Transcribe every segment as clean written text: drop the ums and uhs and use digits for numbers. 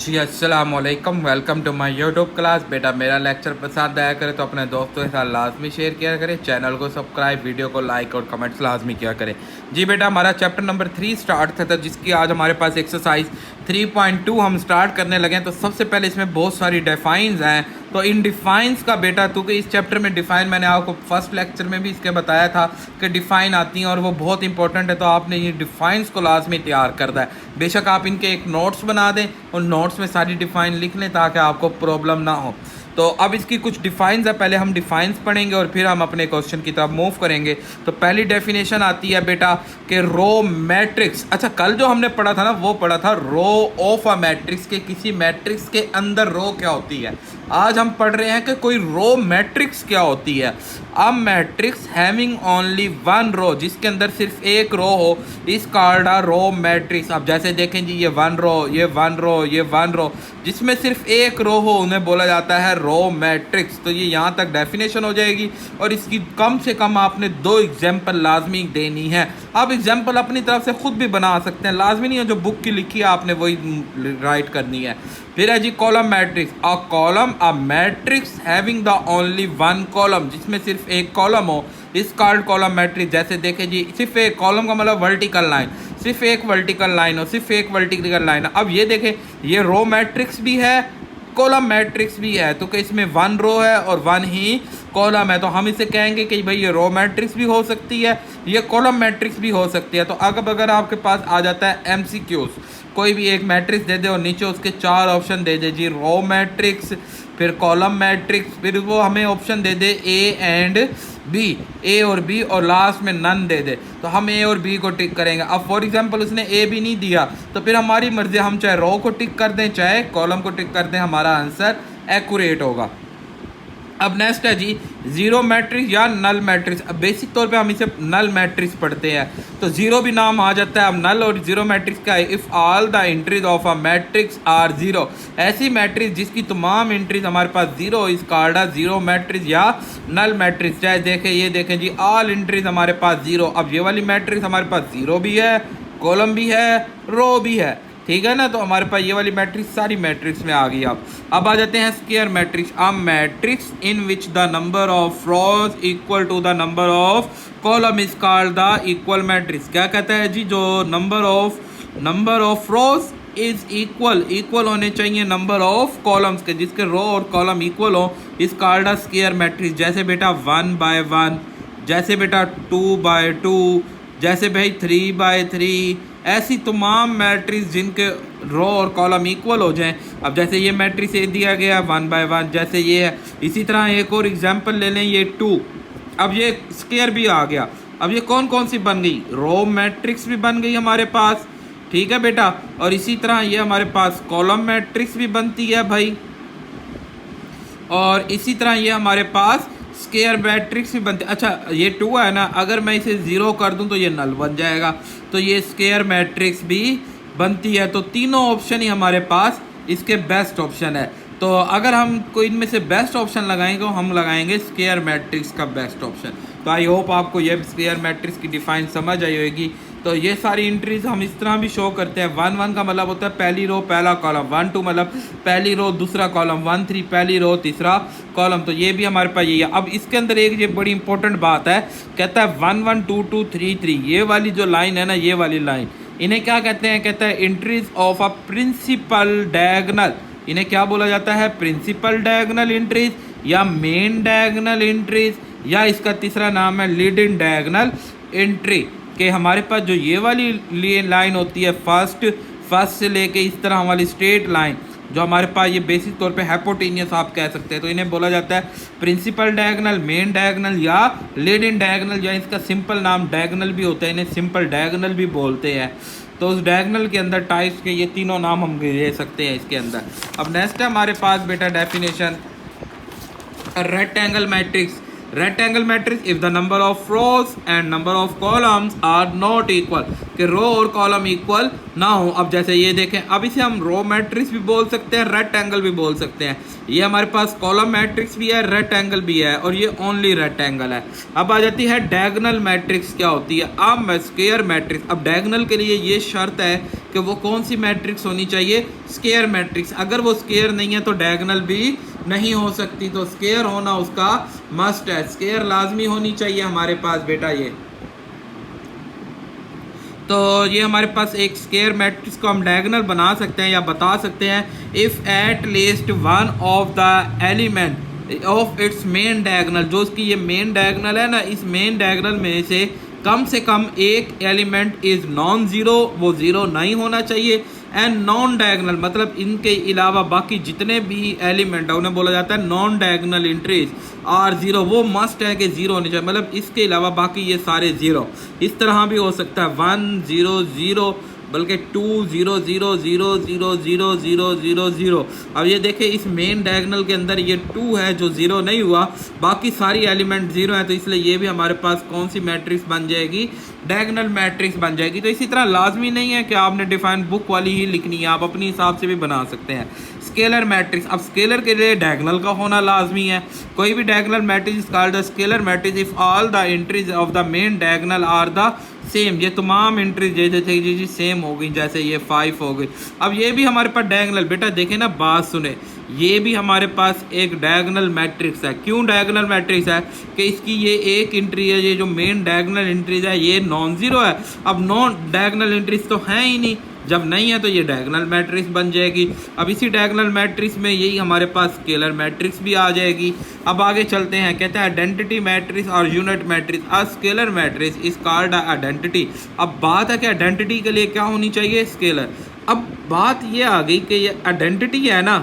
जी अस्सलाम वालेकुम, welcome to my YouTube class. बेटा मेरा लेक्चर पसंद आया करे तो अपने दोस्तों के साथ लाजमी शेयर किया करें, चैनल को सब्सक्राइब, वीडियो को लाइक और कमेंट्स लाजमी किया करें। जी बेटा हमारा चैप्टर नंबर 3 स्टार्ट था जिसकी आज हमारे पास एक्सरसाइज 3.2 हम स्टार्ट करने लगे हैं। तो सबसे पहले इसमें बहुत सारी डिफाइंस हैं, तो इन डिफाइंस का बेटा क्योंकि इस चैप्टर में डिफाइन मैंने आपको फर्स्ट लेक्चर में भी इसके बताया था कि डिफाइन आती हैं और वो बहुत इंपॉर्टेंट है, तो आपने ये डिफाइंस को लाजमी तैयार करना है। बेशक आप इनके एक नोट्स बना दें और नोट्स में सारी डिफाइन लिख लें ताकि आपको प्रॉब्लम ना हो। तो अब इसकी कुछ डिफाइंस है, पहले हम डिफाइंस पढ़ेंगे और फिर हम अपने क्वेश्चन की तरफ मूव करेंगे। तो पहली डेफिनेशन आती है बेटा कि रो मैट्रिक्स। अच्छा, कल जो हमने पढ़ा था ना वो पढ़ा था रो ऑफ अ मैट्रिक्स के किसी मैट्रिक्स के अंदर रो क्या होती है। आज हम पढ़ रहे हैं कि कोई रो मैट्रिक्स क्या होती है। A matrix having only one row, जिसके अंदर सिर्फ एक रो हो, इस कॉल्ड अ रो मैट्रिक्स। अब जैसे देखें जी, ये वन रो, ये वन रो, ये वन रो, जिसमें सिर्फ एक रो हो उन्हें बोला जाता है रो मैट्रिक्स। तो ये यहाँ तक डेफिनेशन हो जाएगी और इसकी कम से कम आपने 2 एग्जाम्पल लाजमी देनी है। आप एग्जाम्पल अपनी तरफ से खुद भी बना सकते हैं, लाजमी नहीं है जो बुक की लिखी है आपने वही राइट करनी है। फिर है जी column matrix. A column a matrix having the only one column, जिसमें सिर्फ एक कॉलम हो, इस कॉल्ड कॉलम मैट्रिक्स। जैसे देखें जी, सिर्फ एक कॉलम का मतलब वर्टिकल लाइन, सिर्फ एक वर्टिकल लाइन हो, सिर्फ एक वर्टिकल लाइन। अब ये देखें, ये रो मैट्रिक्स भी है, कॉलम मैट्रिक्स भी है, तो कि इसमें वन रो है और वन ही कॉलम है, तो हम इसे कहेंगे कि भाई ये रो मैट्रिक्स भी हो सकती है, ये कॉलम मैट्रिक्स भी हो सकती है। तो अगर आपके पास आ जाता है एमसीक्यूज, कोई भी एक मैट्रिक्स दे दे और नीचे उसके 4 ऑप्शन दे दे जी, रो मैट्रिक्स, फिर कॉलम मैट्रिक्स, फिर वो हमें ऑप्शन दे दे ए एंड बी, ए और बी, और लास्ट में नन दे दे, तो हम ए और बी को टिक करेंगे। अब फॉर एग्जांपल उसने ए भी नहीं दिया तो फिर हमारी मर्जी, हम चाहे रो को टिक कर दें चाहे कॉलम को टिक कर दें, हमारा आंसर एक्यूरेट होगा। अब नेक्स्ट है जी जीरो मैट्रिक्स या नल मैट्रिक्स। अब बेसिक तौर पे हम इसे नल मैट्रिक्स पढ़ते हैं, तो जीरो भी नाम आ जाता है। अब नल और जीरो मैट्रिक्स क्या है? If all the entries of a matrix are zero, ऐसी मैट्रिक्स जिसकी तमाम एंट्रीज हमारे पास zero, is called a zero matrix या नल मैट्रिक्स। चाहे देखें, ये देखें जी, ऑल एंट्रीज हमारे पास जीरो। अब ये वाली मैट्रिक्स हमारे पास जीरो भी है, कॉलम भी है, रो भी है, ठीक है ना। तो हमारे पास ये वाली मैट्रिक्स सारी मैट्रिक्स में आ गई। अब आ जाते हैं square matrix. A matrix in which the number of rows equal to the number of column is called the equal matrix. क्या कहता है जी, जो number of rows is equal होने चाहिए नंबर ऑफ कॉलम्स के, जिसके रो और कॉलम इक्वल हो, is called a square matrix. जैसे बेटा 1/1, जैसे बेटा 2/2, जैसे भाई 3/3, ऐसी तमाम मैट्रिक्स जिनके रो और कॉलम इक्वल हो जाएं। अब जैसे ये मैट्रिक्स ए दिया गया 1/1, जैसे ये है, इसी तरह एक और एग्जांपल ले लें, ये 2। अब ये स्क्वायर भी आ गया। अब ये कौन कौन सी बन गई? रो मैट्रिक्स भी बन गई हमारे पास, ठीक है बेटा, और इसी तरह ये हमारे पास कॉलम मैट्रिक्स भी बनती है भाई, और इसी तरह ये हमारे पास स्क्वायर मैट्रिक्स भी बनते। अच्छा, ये 2 है ना, अगर मैं इसे 0 कर दूं तो ये नल बन जाएगा, तो ये स्क्वायर मैट्रिक्स भी बनती है। तो तीनों ऑप्शन ही हमारे पास इसके बेस्ट ऑप्शन है। तो अगर हम कोई इनमें से बेस्ट ऑप्शन लगाएंगे तो हम लगाएंगे स्क्वायर मैट्रिक्स का बेस्ट ऑप्शन। तो आई होप आपको ये स्क्वायर मैट्रिक्स की डिफाइन समझ आई होगी। तो ये सारी एंट्रीज हम इस तरह भी शो करते हैं। 1/1 का मतलब होता है पहली रो पहला कॉलम, 1/2 मतलब पहली रो दूसरा कॉलम, 1/3 पहली रो तीसरा कॉलम। तो ये भी हमारे पास यही है। अब इसके अंदर एक ये बड़ी इंपॉर्टेंट बात है, कहता है 1/1 2/2 3/3, ये वाली जो लाइन है ना, ये वाली लाइन, इन्हें क्या कहते हैं? कहता है entries of a principal diagonal. इन्हें क्या बोला जाता है? प्रिंसिपल डायगोनल एंट्रीज या मेन डायगोनल एंट्रीज, या इसका तीसरा नाम है लीडिंग डायगोनल एंट्री। कि हमारे पास जो ये वाली लाइन होती है फर्स्ट से लेके इस तरह वाली स्ट्रेट लाइन, जो हमारे पास ये बेसिक तौर पे हाइपोटेनियस आप कह सकते हैं, तो इन्हें बोला जाता है प्रिंसिपल डायगोनल, मेन डायगोनल या लीडिंग डायगोनल, या इसका सिंपल नाम डायगोनल भी होता है, इन्हें सिंपल डायगोनल भी बोलते हैं। तो उस डायगोनल के अंदर टाइप्स के ये तीनों नाम हम ले सकते हैं इसके अंदर। अब नेक्स्ट है हमारे पास बेटा definition rectangle matrix. Rectangle matrix if the number of rows and number of columns are not equal, कि रो और कॉलम इक्वल ना हो। अब जैसे ये देखें, अब इसे हम रो मैट्रिक्स भी बोल सकते हैं, रेक्टेंगल भी बोल सकते हैं। ये हमारे पास कॉलम मैट्रिक्स भी है, रेक्टेंगल भी है, और ये ओनली रेक्टेंगल है। अब आ जाती है डायगोनल मैट्रिक्स क्या होती है। अब स्क्वायर मैट्रिक्स, अब डायगोनल के लिए ये शर्त है कि वो कौन सी मैट्रिक्स होनी चाहिए, स्क्वायर मैट्रिक्स। अगर वो स्क्वायर नहीं है तो डायगोनल भी नहीं हो सकती, तो स्क्वायर होना उसका मस्ट है, स्क्वायर लाजमी होनी चाहिए हमारे पास बेटा। ये तो ये हमारे पास एक स्क्वायर मैट्रिक्स को हम डायगोनल बना सकते हैं या बता सकते हैं if at least one of the element of its main diagonal, जो उसकी ये मेन डायगोनल है ना, इस मेन डायगोनल में से कम एक एलिमेंट इज़ नॉन ज़ीरो, वो ज़ीरो नहीं होना चाहिए। एंड नॉन डायगोनल मतलब इनके अलावा बाकी जितने भी एलिमेंट है उन्हें बोला जाता है non diagonal entries are zero, वो मस्ट है कि ज़ीरो होनी चाहिए, मतलब इसके अलावा बाकी ये सारे ज़ीरो। इस तरह भी हो सकता है 1 0 0, बल्कि 2 0 0 0 0 0 0 0 0। अब ये देखें इस मेन डायगोनल के अंदर ये 2 है जो ज़ीरो नहीं हुआ, बाकी सारी एलिमेंट ज़ीरो है, तो इसलिए ये भी हमारे पास कौन सी मैट्रिक्स बन जाएगी, डायगोनल मैट्रिक्स बन जाएगी। तो इसी तरह लाजमी नहीं है कि आपने डिफाइन बुक वाली ही लिखनी है, आप अपने हिसाब से भी बना सकते हैं। स्केलर मैट्रिक्स, अब स्केलर के लिए डायगोनल का होना लाजमी है। कोई भी diagonal matrix is called the scalar matrix if all the entries of the main diagonal are the same, ये तमाम एंट्रीज जैसे थे जी सेम हो गई, जैसे ये 5 हो गई। अब ये भी हमारे पास डायगोनल, बेटा देखें ना, बात सुने, ये भी हमारे पास एक डायगोनल मैट्रिक्स है। क्यों डायगोनल मैट्रिक्स है कि इसकी ये एक एंट्री है, ये जो मेन डायगोनल एंट्रीज है ये नॉन ज़ीरो है। अब नॉन डायगोनल एंट्रीज तो हैं ही नहीं, जब नहीं है तो ये डायगोनल मैट्रिक्स बन जाएगी। अब इसी डायगोनल मैट्रिक्स में यही हमारे पास स्केलर मैट्रिक्स भी आ जाएगी। अब आगे चलते हैं, कहते हैं आइडेंटिटी मैट्रिक्स और unit matrix. A scalar matrix is called identity. अब बात है कि आइडेंटिटी के लिए क्या होनी चाहिए, स्केलर। अब बात ये आ गई कि ये आइडेंटिटी है ना,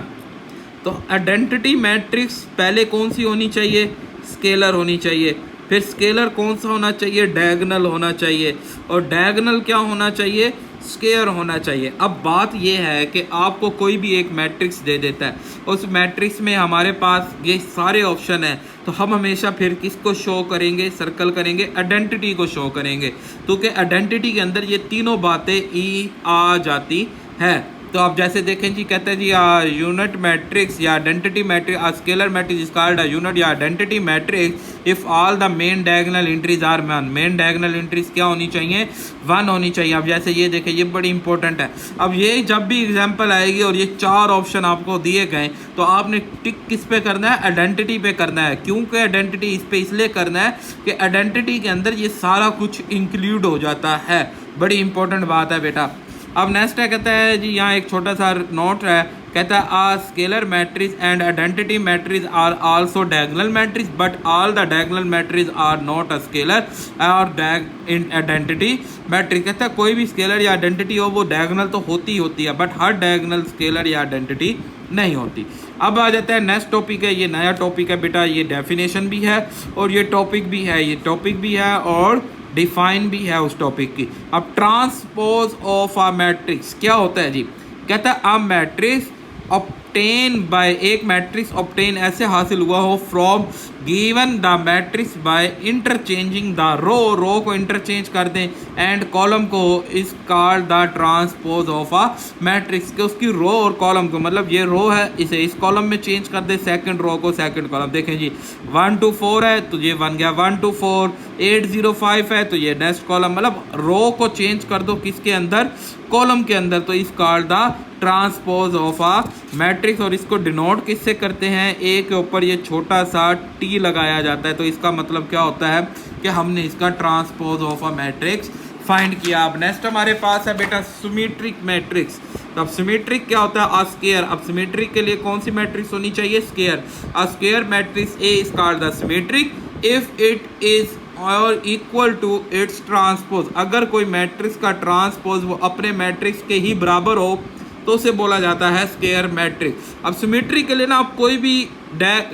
तो आइडेंटिटी मैट्रिक्स पहले कौन सी होनी चाहिए, स्केलर होनी चाहिए। फिर स्केलर कौन सा होना चाहिए, डायगोनल होना चाहिए, और डायगोनल क्या होना चाहिए, स्क्वायर होना चाहिए। अब बात यह है कि आपको कोई भी एक मैट्रिक्स दे देता है, उस मैट्रिक्स में हमारे पास ये सारे ऑप्शन हैं, तो हम हमेशा फिर किसको शो करेंगे, सर्कल करेंगे, आइडेंटिटी को शो करेंगे, क्योंकि आइडेंटिटी के अंदर ये तीनों बातें ई आ जाती है। तो आप जैसे देखें जी, कहते हैं जी यूनिट मैट्रिक्स या identity matrix, scalar matrix is called unit या identity matrix if all the main diagonal entries are 1। Main diagonal entries क्या होनी चाहिए, 1 होनी चाहिए। अब जैसे ये देखें, ये बड़ी इंपॉर्टेंट है। अब ये जब भी एग्जांपल आएगी और ये 4 ऑप्शन आपको दिए गए, तो आपने टिक किस पे करना है, आइडेंटिटी पे करना है। क्योंकि आइडेंटिटी इस पे इसलिए करना है कि आइडेंटिटी के अंदर ये सारा कुछ इंक्लूड हो जाता है। बड़ी इंपॉर्टेंट बात है बेटा। अब नेक्स्ट है, कहता है जी यहाँ एक छोटा सा नोट है, कहता है a scalar matrix and identity matrix are also diagonal matrix but all the diagonal matrix are not a scalar और आइडेंटिटी मैट्रिक्स। कहता है कोई भी स्केलर या आइडेंटिटी हो वो डायगोनल तो होती है, बट हर डायगोनल स्केलर या आइडेंटिटी नहीं होती। अब आ जाता है नेक्स्ट टॉपिक है, ये नया टॉपिक है बेटा, ये डेफिनेशन भी है और ये टॉपिक भी है, ये टॉपिक भी है और डिफाइन भी है उस टॉपिक की। अब ट्रांसपोज ऑफ अ मैट्रिक्स क्या होता है जी, कहता है अ मैट्रिक्स ऑब्टेन बाय, एक मैट्रिक्स ऑब्टेन ऐसे हासिल हुआ हो from given the matrix by interchanging the row को इंटरचेंज कर दें एंड कॉलम को is called the transpose of a matrix, के उसकी रो और कॉलम को, मतलब ये रो है इसे इस कॉलम में चेंज कर दे, सेकंड रो को सेकंड कॉलम। देखें जी 1 2 4 है तो ये बन गया 1 2 4, 8 0 5 है तो ये नेक्स्ट कॉलम, मतलब रो को चेंज कर दो किसके अंदर, कॉलम के अंदर, तो इस called the transpose of a matrix. और इसको डिनोट किससे करते हैं, ए के ऊपर ये छोटा सा टी लगाया जाता है, तो इसका मतलब क्या होता है कि हमने इसका transpose of a matrix find किया। अब नेक्स्ट हमारे पास है बेटा सिमेट्रिक मैट्रिक्स। तो अब सिमेट्रिक क्या होता है, अ स्क्वायर। अब सिमेट्रिक के लिए कौन सी मैट्रिक्स होनी चाहिए, square. A square matrix A is called the symmetric if it is और इक्वल टू इट्स ट्रांसपोज। अगर कोई मैट्रिक्स का ट्रांसपोज वो अपने मैट्रिक्स के ही बराबर हो तो उसे बोला जाता है स्क्वायर मैट्रिक्स। अब सिमेट्री के लिए ना आप कोई भी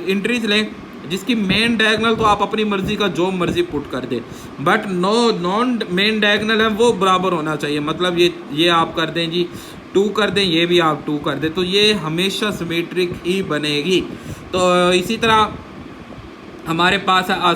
एंट्रीज लें जिसकी मेन डायगोनल तो आप अपनी मर्जी का जो मर्जी पुट कर दे, बट नॉन मेन डायगोनल है वो बराबर होना चाहिए, मतलब ये आप कर दें जी 2 कर दें, ये भी आप 2 कर दें, तो ये हमेशा सिमेट्रिक ही बनेगी। तो इसी तरह हमारे पास है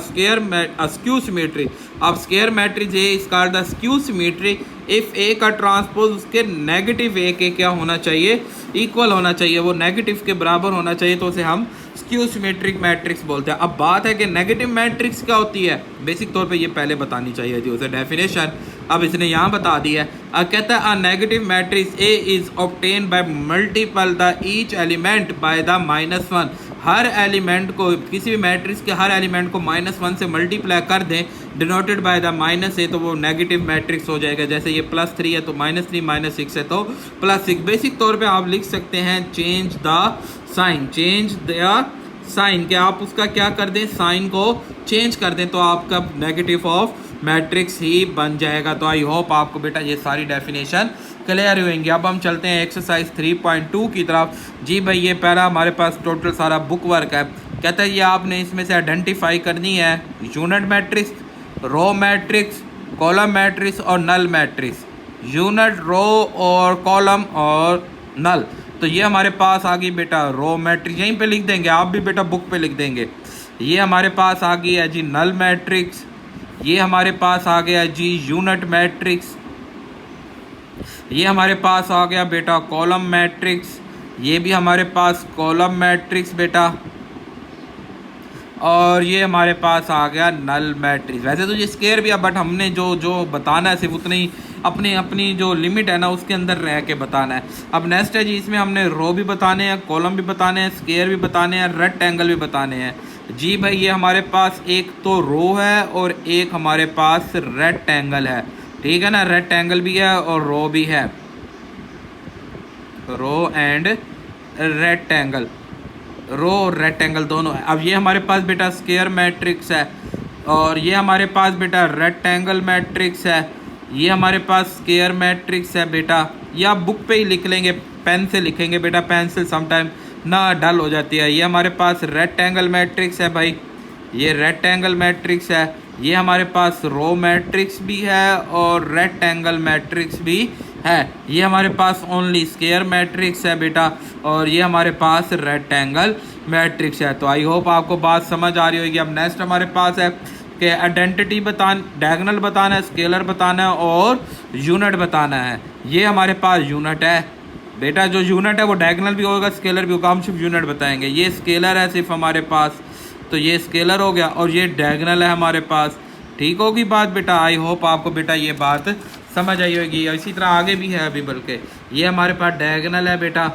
स्क्यू सिमेट्री। अब square matrix A is called the skew symmetry if A का ट्रांसपोज उसके नेगेटिव ए के क्या होना चाहिए, इक्वल होना चाहिए, वो नेगेटिव के बराबर होना चाहिए, तो उसे हम स्क्यू सिमेट्रिक मैट्रिक्स बोलते हैं। अब बात है कि नेगेटिव मैट्रिक्स क्या होती है, बेसिक तौर पे ये पहले बतानी चाहिए थी उसे डेफिनेशन, अब इसने यहाँ बता दी है। अब कहता है a negative matrix A is obtain bye multiple the each element by the -1। Her element को, किसी भी मैट्रिक्स के हर एलिमेंट को -1 से मल्टीप्लाई कर दें डिनोटेड बाय द -a, तो वो नेगेटिव मैट्रिक्स हो जाएगा। जैसे ये +3 है तो -3, -6 है तो +6। बेसिक तौर पे आप लिख सकते हैं change the sign, change the sign, कि आप उसका क्या कर दें, साइन को चेंज कर दें, तो आपका नेगेटिव ऑफ मैट्रिक्स ही बन जाएगा। तो आई होप आपको बेटा ये सारी डेफिनेशन क्लियर होंगी। अब हम चलते हैं एक्सरसाइज 3.2 की तरफ। जी भाई ये पहला हमारे पास टोटल सारा बुक वर्क है। कहता है ये आपने इसमें से आइडेंटिफाई करनी है unit matrix, row matrix, column matrix और नल मैट्रिक्स। यूनिट, रो और कॉलम और नल। तो ये हमारे पास आ गई बेटा रो मैट्रिक्स, यहीं पे लिख देंगे, आप भी बेटा बुक पे लिख देंगे। ये हमारे पास आ गई है जी नल मैट्रिक्स, ये हमारे पास आ गया जी यूनिट मैट्रिक्स, ये हमारे पास आ गया बेटा कॉलम मैट्रिक्स, ये भी हमारे पास कॉलम मैट्रिक्स बेटा, और ये हमारे पास आ गया नल मैट्रिक्स। वैसे तो ये स्केयर भी है, बट हमने जो जो बताना है सिर्फ उतनी ही अपनी जो लिमिट है ना उसके अंदर रह के बताना है। अब नेक्स्ट है जी, इसमें हमने रो भी बताने हैं, कॉलम भी बताने हैं, स्केयर भी बताने हैं, रेक्टेंगल भी बताने हैं। जी भाई ये हमारे पास एक तो रो है और एक हमारे पास रेक्टेंगल है, ठीक है ना, रेक्टेंगल भी है और रो भी है, रो एंड रेक्टेंगल, रो और रेक्टेंगल दोनों है। अब ये हमारे पास बेटा स्क्वायर मैट्रिक्स है और ये हमारे पास बेटा रेक्टेंगल मैट्रिक्स है, ये हमारे पास स्क्वायर मैट्रिक्स है बेटा। ये आप बुक पे ही लिख लेंगे, पेन से लिखेंगे बेटा, पेंसिल समटाइम ना डल हो जाती है। ये हमारे पास रेक्टेंगल मैट्रिक्स है भाई, ये रेक्टेंगल मैट्रिक्स है। ये हमारे पास रो मैट्रिक्स भी है और रेक्टेंगल मैट्रिक्स भी है। ये हमारे पास ओनली स्क्वायर मैट्रिक्स है बेटा और ये हमारे पास रेक्टेंगल मैट्रिक्स है। तो आई होप आपको बात समझ आ रही होगी। अब नेक्स्ट हमारे पास है कि आइडेंटिटी डायगोनल बताना है, स्केलर बताना है और यूनिट बताना है। ये हमारे पास यूनिट है बेटा, जो यूनिट है वो डायगोनल भी होगा, स्केलर भी होगा, हम सिर्फ यूनिट बताएंगे। ये स्केलर है सिर्फ हमारे पास, तो ये स्केलर हो गया और ये डायगोनल है हमारे पास। ठीक होगी बात बेटा, आई होप आपको बेटा ये बात समझ आई होगी। इसी तरह आगे भी है अभी, बल्कि ये हमारे पास डायगोनल है बेटा,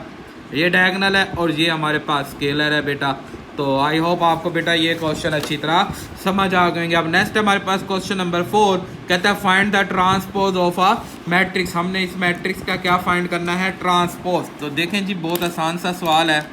ये डायगोनल है और ये हमारे पास स्केलर है बेटा। तो आई होप आपको बेटा ये क्वेश्चन अच्छी तरह समझ आ गएंगे। अब नेक्स्ट हमारे पास क्वेश्चन नंबर 4 कहता है find the transpose of a matrix. हमने इस मैट्रिक्स का क्या फाइंड करना है, ट्रांसपोज। तो देखें जी बहुत आसान सा सवाल है।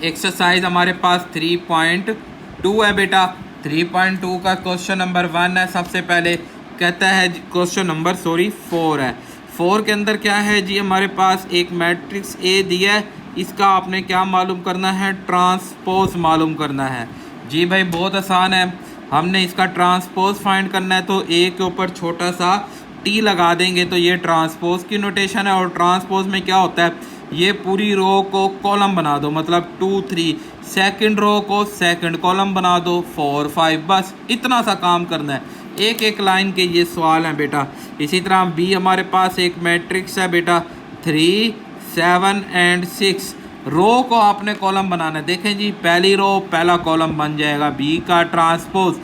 एक्सरसाइज हमारे पास 3.2 है बेटा। 3.2 का क्वेश्चन नंबर 1 है। सबसे पहले कहता है क्वेश्चन नंबर 4 है। 4 के अंदर क्या है जी, हमारे पास एक मैट्रिक्स ए दिया है, इसका आपने क्या मालूम करना है, ट्रांसपोज मालूम करना है। जी भाई बहुत आसान है, हमने इसका ट्रांसपोज फाइंड करना है। तो ए के ऊपर छोटा सा टी लगा देंगे तो ये ट्रांसपोज की नोटेशन है। और ट्रांसपोज में क्या होता है, ये पूरी रो को कॉलम बना दो, मतलब 2 3, सेकंड रो को सेकंड कॉलम बना दो, 4 5, बस इतना सा काम करना है। एक एक लाइन के ये सवाल हैं बेटा। इसी तरह बी हमारे पास एक मैट्रिक्स है बेटा, 3 7 एंड 6। रो को आपने कॉलम बनाना है। देखें जी पहली रो पहला कॉलम बन जाएगा बी का ट्रांसपोज,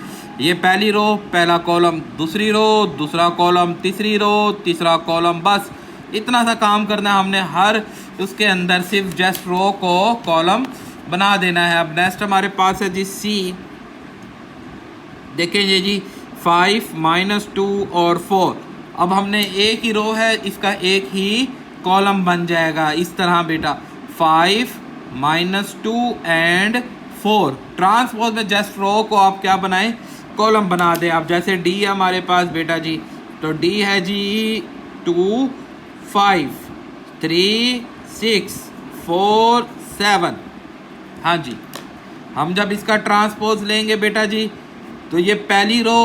ये पहली रो पहला कॉलम, दूसरी रो दूसरा कॉलम, तीसरी रो तीसरा कॉलम, बस इतना सा काम करना है हमने। हर उसके अंदर सिर्फ जस्ट रो को कॉलम बना देना है। अब नेक्स्ट हमारे पास है जी सी। देखें ये जी 5 -2 और 4। अब हमने एक ही रो है, इसका एक ही कॉलम बन जाएगा इस तरह बेटा, 5 -2 एंड 4। ट्रांसपोज में जस्ट रो को आप क्या बनाएं, कॉलम बना दें। अब जैसे डी है हमारे पास बेटा जी, तो डी है जी 2 5 3 6 4 7। हाँ जी, हम जब इसका ट्रांसपोज लेंगे बेटा जी तो ये पहली रो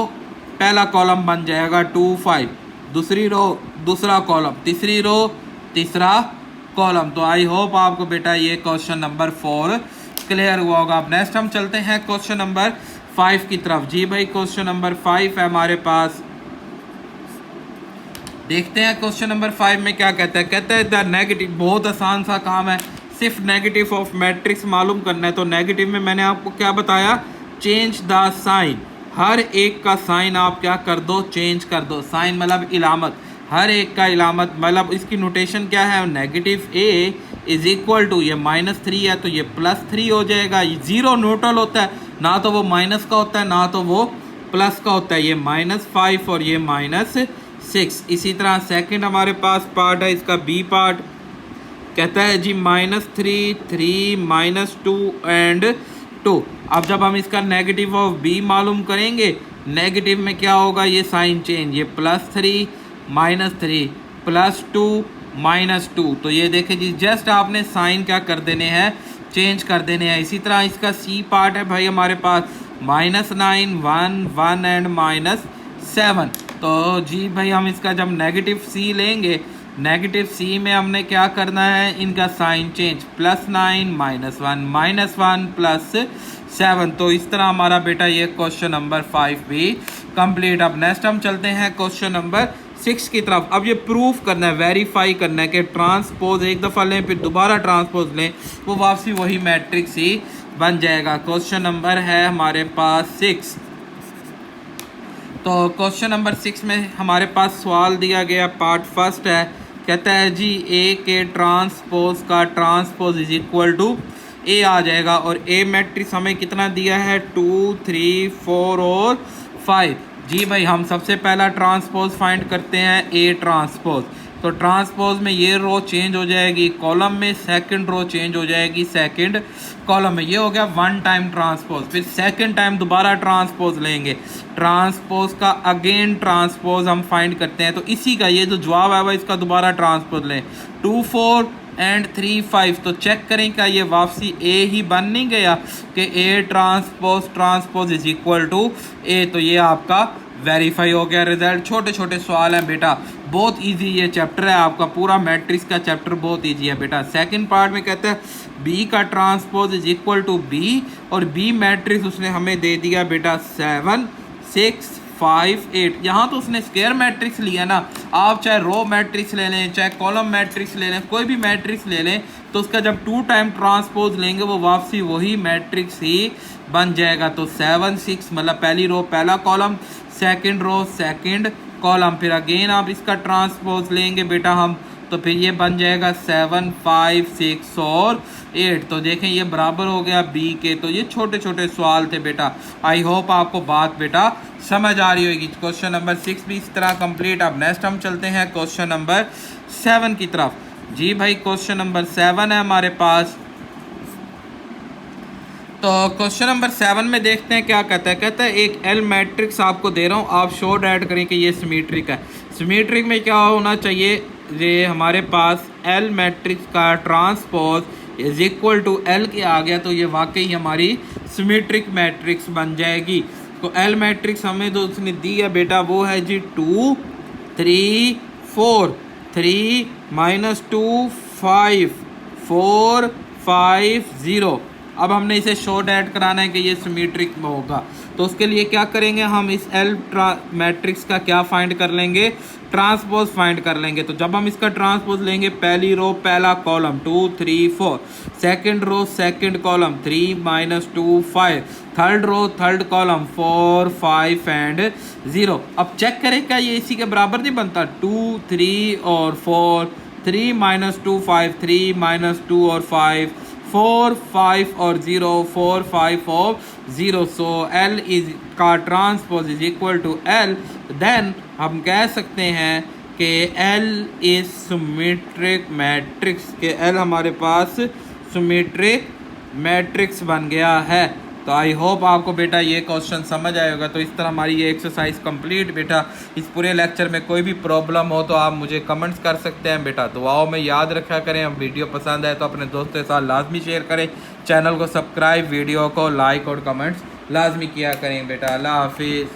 पहला कॉलम बन जाएगा 2 5, दूसरी रो दूसरा कॉलम, तीसरी रो तीसरा कॉलम। तो आई होप आपको बेटा ये क्वेश्चन नंबर 4 क्लियर हुआ होगा। अब नेक्स्ट हम चलते हैं क्वेश्चन नंबर 5 की तरफ। जी भाई क्वेश्चन नंबर 5 है हमारे पास। देखते हैं क्वेश्चन नंबर 5 में क्या कहता है। कहता है द नेगेटिव, बहुत आसान सा काम है, सिर्फ नेगेटिव ऑफ मैट्रिक्स मालूम करना है। तो नेगेटिव में मैंने आपको क्या बताया, चेंज द साइन। हर एक का साइन आप क्या कर दो, चेंज कर दो। साइन मतलब इलामत, हर एक का इलामत मतलब इसकी नोटेशन क्या है, negative A is equal to, ये -3 है तो ये +3 हो जाएगा। ये जीरो न्यूट्रल होता है, ना तो वो माइनस का होता है ना तो वो प्लस का होता है। ये -5 और ये -6। इसी तरह सेकंड हमारे पास पार्ट है, इसका बी पार्ट कहता है जी -3, 3, -2 एंड 2। अब जब हम इसका नेगेटिव ऑफ बी मालूम करेंगे, नेगेटिव में क्या होगा, ये साइन चेंज, ये +3 -3 +2 -2। तो ये देखें जी जस्ट आपने साइन क्या कर देने हैं, चेंज कर देने हैं। इसी तरह इसका सी पार्ट है भाई हमारे पास -9, 1, 1 एंड -7। तो जी भाई हम इसका जब नेगेटिव सी लेंगे, नेगेटिव सी में हमने क्या करना है, इनका साइन चेंज, +9 -1 +7। तो इस तरह हमारा बेटा ये क्वेश्चन नंबर 5 भी कंप्लीट। अब नेक्स्ट हम चलते हैं क्वेश्चन नंबर 6 की तरफ। अब ये प्रूफ करना है, वेरीफाई करना है कि ट्रांसपोज एक दफ़ा लें फिर दोबारा ट्रांसपोज लें, वो वापसी वही मैट्रिक्स ही बन जाएगा। क्वेश्चन नंबर है हमारे पास 6। तो क्वेश्चन नंबर 6 में हमारे पास सवाल दिया गया, पार्ट फर्स्ट है। कहता है जी ए के ट्रांसपोज का ट्रांसपोज इज इक्वल टू ए आ जाएगा, और ए मैट्रिक्स हमें कितना दिया है, 2, 3, 4 और 5। जी भाई हम सबसे पहला ट्रांसपोज फाइंड करते हैं, ए ट्रांसपोज। तो ट्रांसपोज में ये रो चेंज हो जाएगी कॉलम में, सेकंड रो चेंज हो जाएगी सेकंड कॉलम में। ये हो गया वन टाइम ट्रांसपोज। फिर सेकंड टाइम दोबारा ट्रांसपोज लेंगे, ट्रांसपोज का अगेन ट्रांसपोज हम फाइंड करते हैं। तो इसी का ये जो जवाब है वह इसका दोबारा ट्रांसपोज लें, 2, 4 एंड 3, 5। तो चेक करें क्या ये वापसी ए ही बन नहीं गया कि A transpose is equal to A. तो ये आपका वेरीफाई हो गया रिजल्ट। छोटे छोटे सवाल हैं बेटा, बहुत इजी ये चैप्टर है आपका, पूरा मैट्रिक्स का चैप्टर बहुत इजी है बेटा। सेकंड पार्ट में कहता है बी का transpose is equal to B, और बी मैट्रिक्स उसने हमें दे दिया बेटा 7, 6, 5, 8। यहाँ तो उसने स्क्वायर मैट्रिक्स लिया ना, आप चाहे रो मैट्रिक्स ले लें चाहे कॉलम मैट्रिक्स ले लें, कोई भी मैट्रिक्स ले लें, तो उसका जब 2 टाइम ट्रांसपोज लेंगे वो वापसी वही मैट्रिक्स ही बन जाएगा। तो 7, 6 मतलब पहली रो पहला column, second row second column, फिर अगेन आप इसका ट्रांसपोज लेंगे बेटा हम, तो फिर ये बन जाएगा 7, 5, 6 और 8। तो देखें ये बराबर हो गया बी के। तो ये छोटे छोटे सवाल थे बेटा, आई होप आपको बात बेटा समझ आ रही होगी। क्वेश्चन नंबर 6 भी इस तरह कंप्लीट। अब नेक्स्ट हम चलते हैं क्वेश्चन नंबर 7 की तरफ। जी भाई क्वेश्चन नंबर 7 है हमारे पास। तो क्वेश्चन नंबर 7 में देखते हैं क्या कहता है। कहता है एक एल मैट्रिक्स आपको दे रहा हूँ, आप शो ऐड करें कि ये सिमेट्रिक है। सिमेट्रिक में क्या होना चाहिए, ये हमारे पास एल मैट्रिक्स का transpose is equal to L के आ गया, तो ये वाकई हमारी सिमेट्रिक मैट्रिक्स बन जाएगी। तो एल मैट्रिक्स हमें जो उसने दी है बेटा वो है जी 2, 3, 4, 3, -2, 5, 4, 5, 0। अब हमने इसे शॉर्ट ऐड कराना है कि ये सिमेट्रिक में होगा, तो उसके लिए क्या करेंगे, हम इस एल मैट्रिक्स का क्या फाइंड कर लेंगे, ट्रांसपोज फाइंड कर लेंगे। तो जब हम इसका ट्रांसपोज लेंगे, पहली रो पहला column 2, 3, 4, second row second column 3, -2, 5, third row third column 4, 5 and 0। अब चेक करें क्या ये इसी के बराबर नहीं बनता, 2, 3 और 4, 3, -2, 5, 3, -2 और 5, 4, 5 और 0, 4, 5 और 0। सो L इज का transpose is equal to L। Then हम कह सकते हैं कि L इज सिमेट्रिक मैट्रिक्स, के L हमारे पास सिमेट्रिक मैट्रिक्स बन गया है। तो आई होप आपको बेटा ये क्वेश्चन समझ आएगा। तो इस तरह हमारी ये एक्सरसाइज कंप्लीट बेटा। इस पूरे लेक्चर में कोई भी प्रॉब्लम हो तो आप मुझे कमेंट्स कर सकते हैं बेटा। दुआओं में याद रखा करें। हम वीडियो पसंद आए तो अपने दोस्तों के साथ लाजमी शेयर करें, चैनल को सब्सक्राइब, वीडियो को लाइक और कमेंट्स लाजमी किया करें बेटा। अल्लाह हाफिज़।